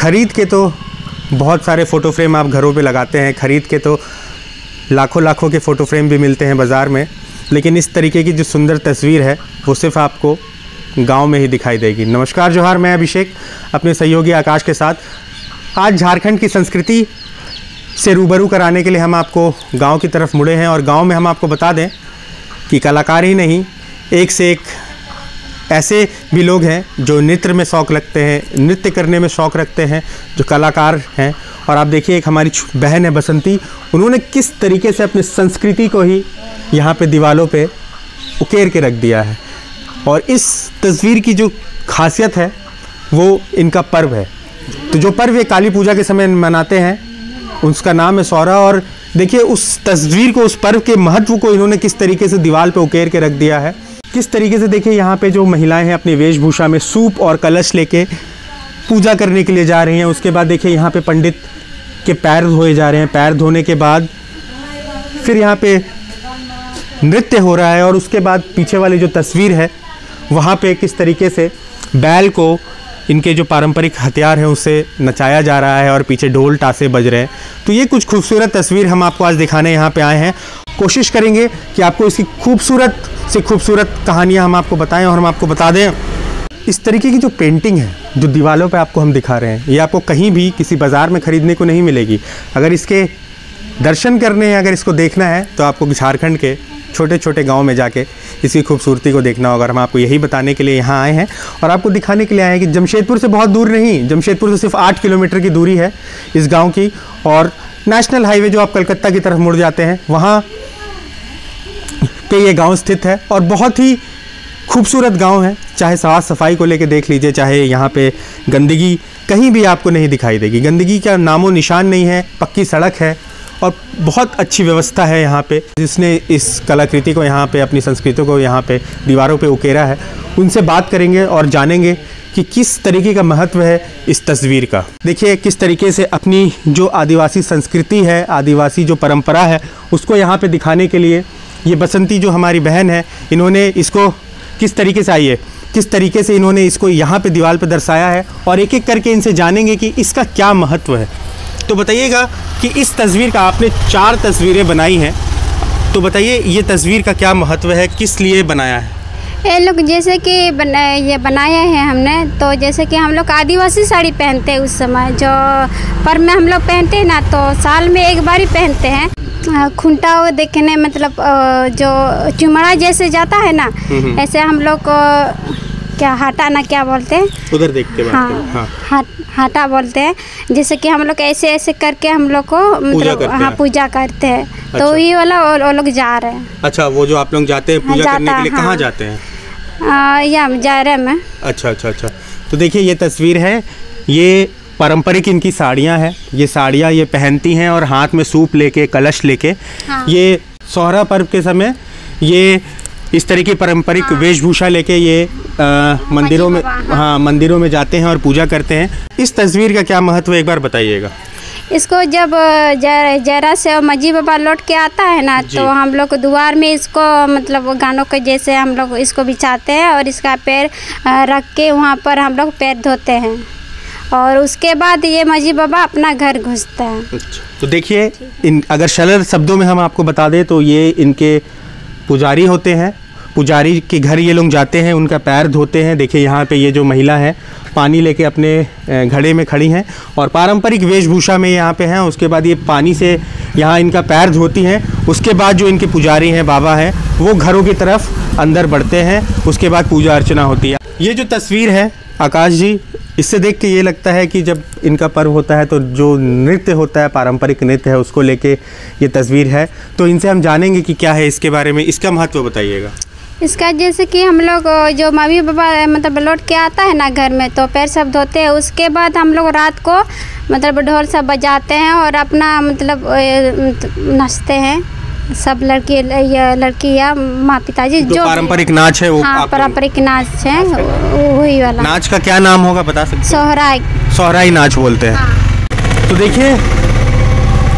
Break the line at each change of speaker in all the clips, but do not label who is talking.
ख़रीद के तो बहुत सारे फ़ोटो फ्रेम आप घरों पे लगाते हैं, ख़रीद के तो लाखों के फ़ोटो फ्रेम भी मिलते हैं बाज़ार में, लेकिन इस तरीके की जो सुंदर तस्वीर है वो सिर्फ़ आपको गांव में ही दिखाई देगी। नमस्कार जोहार, मैं अभिषेक अपने सहयोगी आकाश के साथ आज झारखंड की संस्कृति से रूबरू कराने के लिए हम आपको गांव की तरफ मुड़े हैं। और गांव में हम आपको बता दें कि कलाकार ही नहीं, एक से एक ऐसे भी लोग हैं जो नृत्य में शौक़ रखते हैं, नृत्य करने में शौक़ रखते हैं, जो कलाकार हैं। और आप देखिए एक हमारी बहन है बसंती, उन्होंने किस तरीके से अपनी संस्कृति को ही यहाँ पे दीवारों पे उकेर के रख दिया है। और इस तस्वीर की जो खासियत है वो इनका पर्व है। तो जो पर्व ये काली पूजा के समय मनाते हैं उसका नाम है सोहरा। और देखिए उस तस्वीर को, उस पर्व के महत्व को इन्होंने किस तरीके से दीवार पे उकेर के रख दिया है। किस तरीके से देखिए यहाँ पे जो महिलाएं हैं अपनी वेशभूषा में सूप और कलश लेके पूजा करने के लिए जा रही हैं। उसके बाद देखिए यहाँ पे पंडित के पैर धोए जा रहे हैं। पैर धोने के बाद फिर यहाँ पे नृत्य हो रहा है। और उसके बाद पीछे वाली जो तस्वीर है वहाँ पे किस तरीके से बैल को इनके जो पारंपरिक हथियार हैं उससे नचाया जा रहा है और पीछे ढोल ताशे बज रहे हैं। तो ये कुछ खूबसूरत तस्वीर हम आपको आज दिखाने यहाँ पे आए हैं। कोशिश करेंगे कि आपको इसकी खूबसूरत से खूबसूरत कहानियाँ हम आपको बताएं और हम आपको बता दें इस तरीके की जो पेंटिंग है जो दीवारों पे आपको हम दिखा रहे हैं, ये आपको कहीं भी किसी बाज़ार में ख़रीदने को नहीं मिलेगी। अगर इसके दर्शन करने हैं, अगर इसको देखना है तो आपको झारखंड के छोटे छोटे गांव में जाके इसकी खूबसूरती को देखना होगा। हम आपको यही बताने के लिए यहाँ आए हैं और आपको दिखाने के लिए आए हैं कि जमशेदपुर से बहुत दूर नहीं, जमशेदपुर से सिर्फ 8 किलोमीटर की दूरी है इस गांव की। और नेशनल हाईवे जो आप कलकत्ता की तरफ मुड़ जाते हैं वहाँ पे ये गांव स्थित है और बहुत ही खूबसूरत गांव है। चाहे साफ़ सफाई को लेके देख लीजिए, चाहे यहाँ पे गंदगी कहीं भी आपको नहीं दिखाई देगी, गंदगी का नामो निशान नहीं है, पक्की सड़क है और बहुत अच्छी व्यवस्था है यहाँ पे। जिसने इस कलाकृति को यहाँ पे, अपनी संस्कृति को यहाँ पे दीवारों पे उकेरा है, उनसे बात करेंगे और जानेंगे कि किस तरीके का महत्व है इस तस्वीर का। देखिए किस तरीके से अपनी जो आदिवासी संस्कृति है, आदिवासी जो परंपरा है, उसको यहाँ पे दिखाने के लिए ये बसंती जो हमारी बहन है, इन्होंने इसको किस तरीके से, आइए किस तरीके से इन्होंने इसको यहाँ पे दीवार पे दर्शाया है और एक एक करके इनसे जानेंगे कि इसका क्या महत्व है। तो बताइएगा कि इस तस्वीर का, आपने 4 तस्वीरें बनाई हैं, तो बताइए ये तस्वीर का क्या महत्व है, किस लिए बनाया है?
ये लोग जैसे कि ये बनाया है हमने, तो जैसे कि हम लोग आदिवासी साड़ी पहनते हैं उस समय, जो पर्व में हम लोग पहनते हैं ना, तो साल में एक बार ही पहनते हैं। खूंटा वो देखने मतलब जो चुमड़ा जैसे जाता है ना, ऐसे हम लोग को क्या हाटा ना क्या बोलते हैं,
उधर देखते हैं।
हाँ, हाटा बोलते हैं। जैसे कि हम लोग ऐसे ऐसे करके हम लोग को मतलब पूजा करते हैं। अच्छा। तो ये वाला वो लोग जा रहे हैं।
अच्छा, वो जो आप लोग जाते हैं पूजा करने के लिए, कहाँ जाते हैं?
या जा रहे में। अच्छा।
तो देखिए ये तस्वीर है, ये पारंपरिक इनकी साड़ियाँ हैं, ये साड़ियाँ ये पहनती हैं और हाथ में सूप लेके, कलश लेके, ये सोहरा पर्व के समय ये इस तरह की पारंपरिक वेशभूषा लेके ये मंदिरों में, मंदिरों में जाते हैं और पूजा करते हैं। इस तस्वीर का क्या महत्व है एक बार बताइएगा।
इसको जब जरा से मजी बाबा लौट के आता है ना, तो हम लोग द्वार में इसको मतलब गानों के जैसे हम लोग इसको बिछाते हैं और इसका पैर रख के वहाँ पर हम लोग पैर धोते हैं और उसके बाद ये मजी बाबा अपना घर घुसता है।
अच्छा। तो देखिए अगर सरल शब्दों में हम आपको बता दें तो ये इनके पुजारी होते हैं, पुजारी के घर ये लोग जाते हैं, उनका पैर धोते हैं। देखिए यहाँ पे ये जो महिला है पानी लेके अपने घड़े में खड़ी हैं और पारंपरिक वेशभूषा में यहाँ पे हैं। उसके बाद ये पानी से यहाँ इनका पैर धोती हैं। उसके बाद जो इनके पुजारी हैं, बाबा हैं, वो घरों की तरफ अंदर बढ़ते हैं। उसके बाद पूजा अर्चना होती है। ये जो तस्वीर है आकाश जी, इससे देख के ये लगता है कि जब इनका पर्व होता है तो जो नृत्य होता है, पारंपरिक नृत्य है, उसको लेके ये तस्वीर है। तो इनसे हम जानेंगे कि क्या है इसके बारे में, इसका महत्व बताइएगा।
इसका जैसे कि हम लोग जो मम्मी पापा मतलब लौट के आता है ना घर में, तो पैर सब धोते हैं। उसके बाद हम लोग रात को मतलब ढोल सब बजाते हैं और अपना मतलब नाचते हैं सब लड़की या माँ पिताजी जो
पारंपरिक नाच है वो।
हाँ, पारंपरिक नाच है वही वाला।
नाच का क्या नाम होगा बता सकते हैं? सोहराई नाच बोलते हैं। हाँ। तो देखिए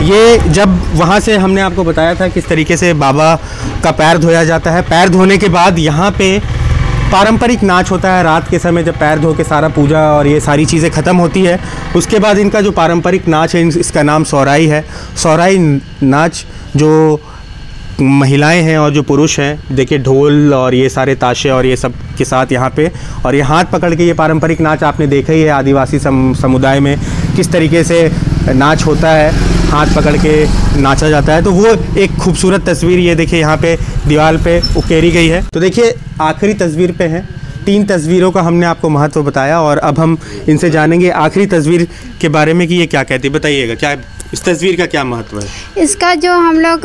ये जब वहाँ से हमने आपको बताया था किस तरीके से बाबा का पैर धोया जाता है। पैर धोने के बाद यहाँ पे पारंपरिक नाच होता है रात के समय, जब पैर धो के सारा पूजा और ये सारी चीज़ें ख़त्म होती है, उसके बाद इनका जो पारंपरिक नाच है इसका नाम सौराई है। सौराई नाच जो महिलाएं हैं और जो पुरुष हैं, देखिए ढोल और ये सारे ताशे और ये सब के साथ यहाँ पे, और ये हाथ पकड़ के, ये पारंपरिक नाच आपने देखा ही है आदिवासी समुदाय में किस तरीके से नाच होता है, हाथ पकड़ के नाचा जाता है। तो वो एक खूबसूरत तस्वीर ये देखिए यहाँ पे दीवार पे उकेरी गई है। तो देखिए आखिरी तस्वीर पे है, 3 तस्वीरों का हमने आपको महत्व बताया और अब हम इनसे जानेंगे आखिरी तस्वीर के बारे में कि ये क्या कहती है। बताइएगा क्या इस तस्वीर का क्या महत्व है?
इसका जो हम लोग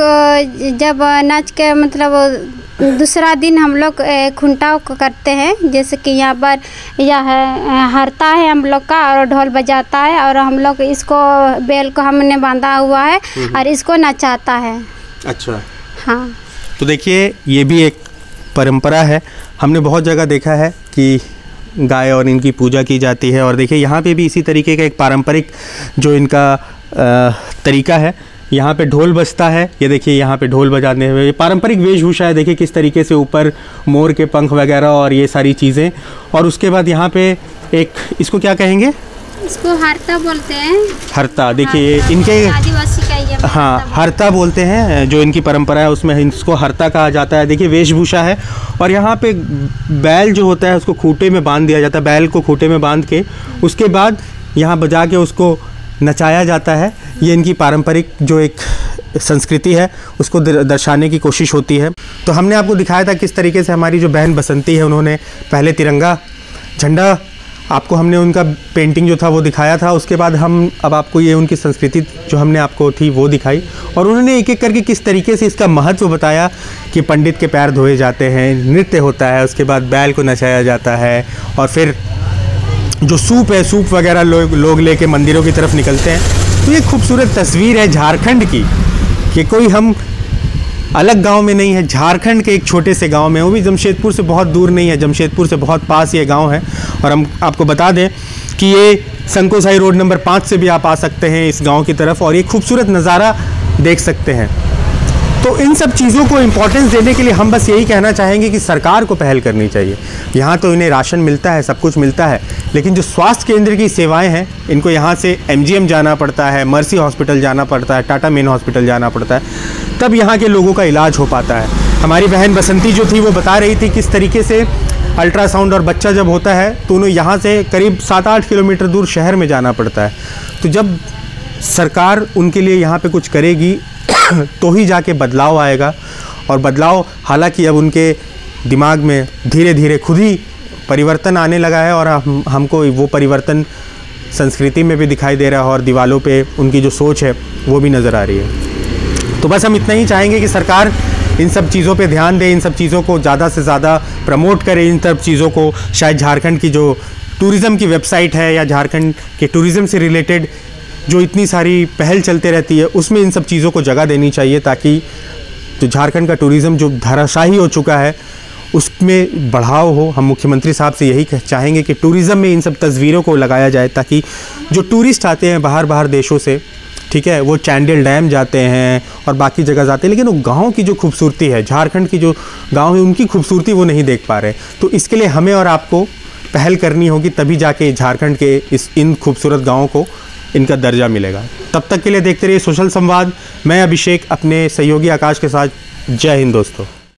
जब नाच के मतलब दूसरा दिन हम लोग खुंटाव करते हैं, जैसे कि यहाँ पर यह हरता है हम लोग का और ढोल बजाता है और हम लोग इसको बैल को हमने बांधा हुआ है और इसको नचाता है।
अच्छा,
हाँ।
तो देखिए ये भी एक परंपरा है, हमने बहुत जगह देखा है कि गाय और इनकी पूजा की जाती है और देखिए यहाँ पे भी इसी तरीके का एक पारंपरिक जो इनका तरीका है। यहाँ पे ढोल बजता है, ये देखिए यहाँ पे ढोल बजाने हुए, ये पारंपरिक वेशभूषा है। देखिए किस तरीके से ऊपर मोर के पंख वगैरह और ये सारी चीज़ें, और उसके बाद यहाँ पे एक इसको क्या कहेंगे?
इसको हरता बोलते हैं।
हरता, देखिए इनके
आदिवासी का ये,
हाँ हरता बोलते हैं, जो इनकी परंपरा है उसमें इसको हरता कहा जाता है। देखिए वेशभूषा है और यहाँ पे बैल जो होता है उसको खूंटे में बांध दिया जाता है, बैल को खूंटे में बांध के उसके बाद यहाँ बजा के उसको नचाया जाता है। ये इनकी पारंपरिक जो एक संस्कृति है उसको दर्शाने की कोशिश होती है। तो हमने आपको दिखाया था किस तरीके से हमारी जो बहन बसंती है उन्होंने पहले तिरंगा झंडा, आपको हमने उनका पेंटिंग जो था वो दिखाया था, उसके बाद हम अब आपको ये उनकी संस्कृति जो हमने आपको थी वो दिखाई और उन्होंने एक एक करके किस तरीके से इसका महत्व बताया कि पंडित के पैर धोए जाते हैं, नृत्य होता है, उसके बाद बैल को नचाया जाता है और फिर जो सूप है, सूप वगैरह लोग लेके मंदिरों की तरफ निकलते हैं। तो ये खूबसूरत तस्वीर है झारखंड की कि कोई हम अलग गांव में नहीं है, झारखंड के एक छोटे से गांव में, वो भी जमशेदपुर से बहुत दूर नहीं है, जमशेदपुर से बहुत पास ये गांव है। और हम आपको बता दें कि ये संकोसाई रोड नंबर 5 से भी आप आ सकते हैं इस गांव की तरफ और ये खूबसूरत नज़ारा देख सकते हैं। तो इन सब चीज़ों को इम्पोर्टेंस देने के लिए हम बस यही कहना चाहेंगे कि सरकार को पहल करनी चाहिए। यहाँ तो इन्हें राशन मिलता है, सब कुछ मिलता है, लेकिन जो स्वास्थ्य केंद्र की सेवाएं हैं इनको यहाँ से MGM जाना पड़ता है, मर्सी हॉस्पिटल जाना पड़ता है, टाटा मेन हॉस्पिटल जाना पड़ता है, तब यहाँ के लोगों का इलाज हो पाता है। हमारी बहन बसंती जो थी वो बता रही थी किस तरीके से अल्ट्रासाउंड और बच्चा जब होता है तो उन्हें यहाँ से करीब 7-8 किलोमीटर दूर शहर में जाना पड़ता है। तो जब सरकार उनके लिए यहाँ पे कुछ करेगी तो ही जाके बदलाव आएगा। और बदलाव हालांकि अब उनके दिमाग में धीरे धीरे खुद ही परिवर्तन आने लगा है और हमको वो परिवर्तन संस्कृति में भी दिखाई दे रहा है और दीवालों पे उनकी जो सोच है वो भी नज़र आ रही है। तो बस हम इतना ही चाहेंगे कि सरकार इन सब चीज़ों पे ध्यान दे, इन सब चीज़ों को ज़्यादा से ज़्यादा प्रमोट करे, इन सब चीज़ों को शायद झारखंड की जो टूरिज़्म की वेबसाइट है या झारखंड के टूरिज़्म से रिलेटेड जो इतनी सारी पहल चलते रहती है उसमें इन सब चीज़ों को जगह देनी चाहिए, ताकि जो झारखंड का टूरिज़्म जो धराशायी हो चुका है उसमें बढ़ाव हो। हम मुख्यमंत्री साहब से यही चाहेंगे कि टूरिज़्म में इन सब तस्वीरों को लगाया जाए, ताकि जो टूरिस्ट आते हैं बाहर देशों से, ठीक है, वो चैंडिल डैम जाते हैं और बाकी जगह जाते हैं, लेकिन वो गाँव की जो खूबसूरती है, झारखंड की जो गाँव है उनकी खूबसूरती वो नहीं देख पा रहे। तो इसके लिए हमें और आपको पहल करनी होगी, तभी जाके झारखंड के इन खूबसूरत गाँवों को इनका दर्जा मिलेगा। तब तक के लिए देखते रहिए सोशल संवाद। मैं अभिषेक अपने सहयोगी आकाश के साथ। जय हिंद दोस्तों।